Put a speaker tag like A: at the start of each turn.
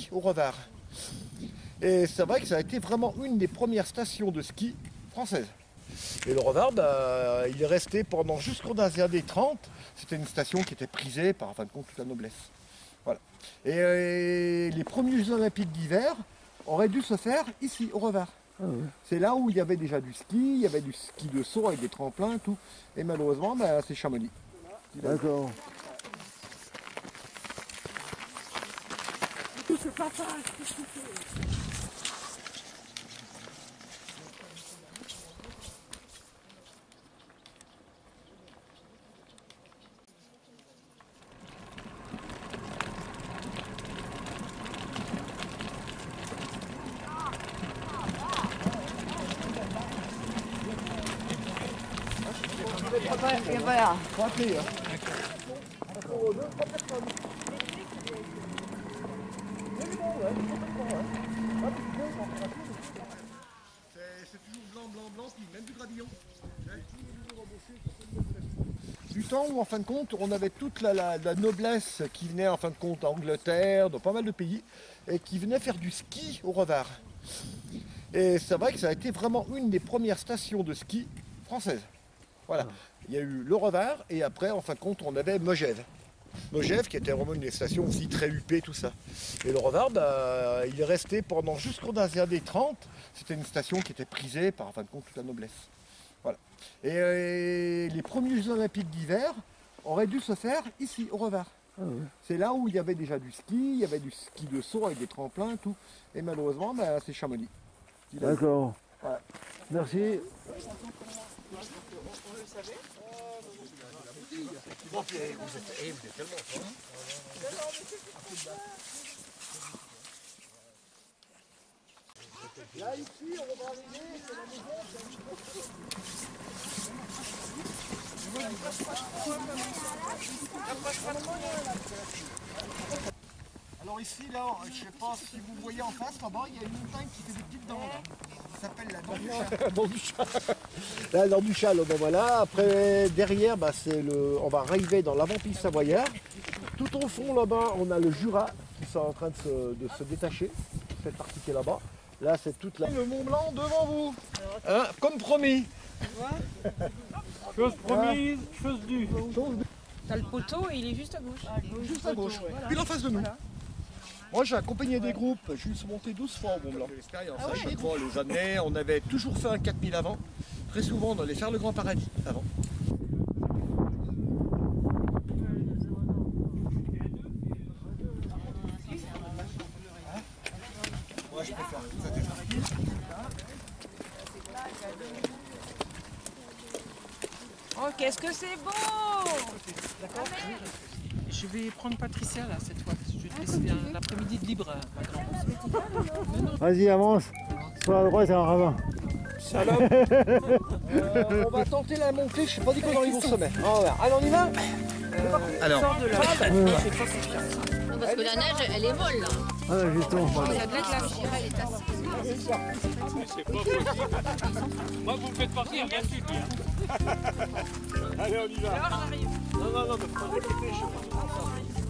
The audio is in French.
A: ski au Revard. Et c'est vrai que ça a été vraiment une des premières stations de ski françaises. Et le Revard, il est resté pendant jusqu'aux années 30. C'était une station qui était prisée par, en fin de compte, toute la noblesse. Voilà. Et les premiers Jeux olympiques d'hiver auraient dû se faire ici, au Revard.
B: Ah ouais.
A: C'est là où il y avait déjà du ski, il y avait du ski de saut avec des tremplins, tout. Et malheureusement, c'est Chamonix.
B: D'accord.
C: Et voilà.
A: Faut appeler, hein. C'est toujours blanc, blanc, blanc, puis même du gradillon. Du temps où, en fin de compte, on avait toute la noblesse qui venait, en fin de compte, d'Angleterre, de pas mal de pays, et qui venait faire du ski au Revard. Et c'est vrai que ça a été vraiment une des premières stations de ski françaises. Voilà. Il y a eu le Revard, et après, en fin de compte, on avait Megève. Megève, qui était vraiment une station aussi très huppée, tout ça. Et le Revard, il est resté pendant jusqu'aux années 30. C'était une station qui était prisée par, en fin de compte, toute la noblesse. Voilà. Et les premiers Jeux olympiques d'hiver auraient dû se faire ici, au Revard.
B: Ah ouais.
A: C'est là où il y avait déjà du ski, il y avait du ski de saut avec des tremplins, tout. Et malheureusement, c'est Chamonix.
B: D'accord.
A: Voilà.
B: Merci.
A: Vous êtes tellement fort. Là, ici, on va arriver, c'est la maison. Alors ici, là, je ne sais pas si vous voyez en face, là-bas, il y a une montagne qui fait des petites dents, là. Ça s'appelle la dent du chat.
B: Dent du chat. La dent du chat, là, bon, voilà. Après, derrière, on va arriver dans l'avant-piste savoyard. Tout au fond, là-bas, on a le Jura qui sont en train de se détacher. Cette partie qui est là-bas. Là, c'est toute la...
A: Le Mont Blanc devant vous. Hein, comme promis.
D: Chose promise, chose due.
C: T'as le poteau et il est juste à gauche.
A: Juste à gauche. Puis en face de nous. Moi, j'ai accompagné des groupes, je suis monté 12 fois au Mont Blanc. L'expérience, à chaque fois, les années, on avait toujours fait un 4000 avant. Très souvent, on allait faire le Grand Paradis avant. Moi, je préfère. Ça t'est
C: Oh, qu'est-ce que c'est beau!
A: d'accord.
D: Je vais prendre Patricia là cette fois. Je vais te laisser l'après-midi de libre, ma grande.
B: Vas-y, avance. Sur la droite, c'est un ravin.
A: Salope. On va tenter la montée, je sais pas dit qu'on arrive au sommet. Allez, on y va. Alors,
C: Sors de là.
E: Non, parce que la neige, elle est molle là.
B: Ah, justement.
E: Il y a de la glace. Elle est assez-
D: C'est pas possible. Moi vous me faites partir, bien sûr. Allez, on y va.
C: Alors j'arrive.
A: non, mais faut pas répéter, je sais pas.